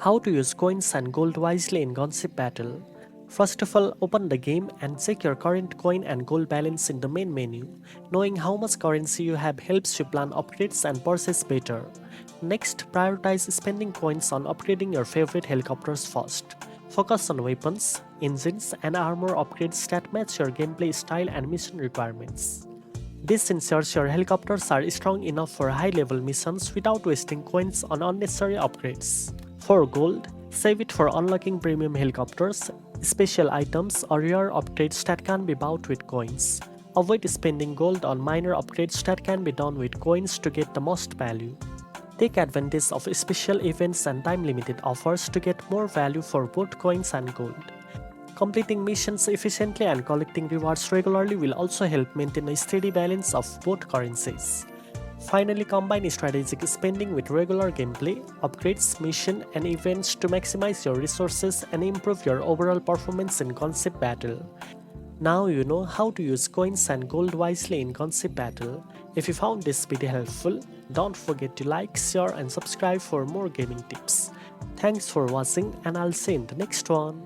How to use coins and gold wisely in Gunship Battle. First of all, open the game and check your current coin and gold balance in the main menu. Knowing how much currency you have helps you plan upgrades and purchase better. Next, prioritize spending coins on upgrading your favorite helicopters first. Focus on weapons, engines, and armor upgrades that match your gameplay style and mission requirements. This ensures your helicopters are strong enough for high-level missions without wasting coins on unnecessary upgrades. For gold, save it for unlocking premium helicopters, special items, or rare upgrades that can be bought with coins. Avoid spending gold on minor upgrades that can be done with coins to get the most value. Take advantage of special events and time-limited offers to get more value for both coins and gold. Completing missions efficiently and collecting rewards regularly will also help maintain a steady balance of both currencies. Finally, combine strategic spending with regular gameplay, upgrades, mission, and events to maximize your resources and improve your overall performance in Gunship Battle. Now you know how to use coins and gold wisely in Gunship Battle. If you found this video helpful, don't forget to like, share, and subscribe for more gaming tips. Thanks for watching, and I'll see you in the next one.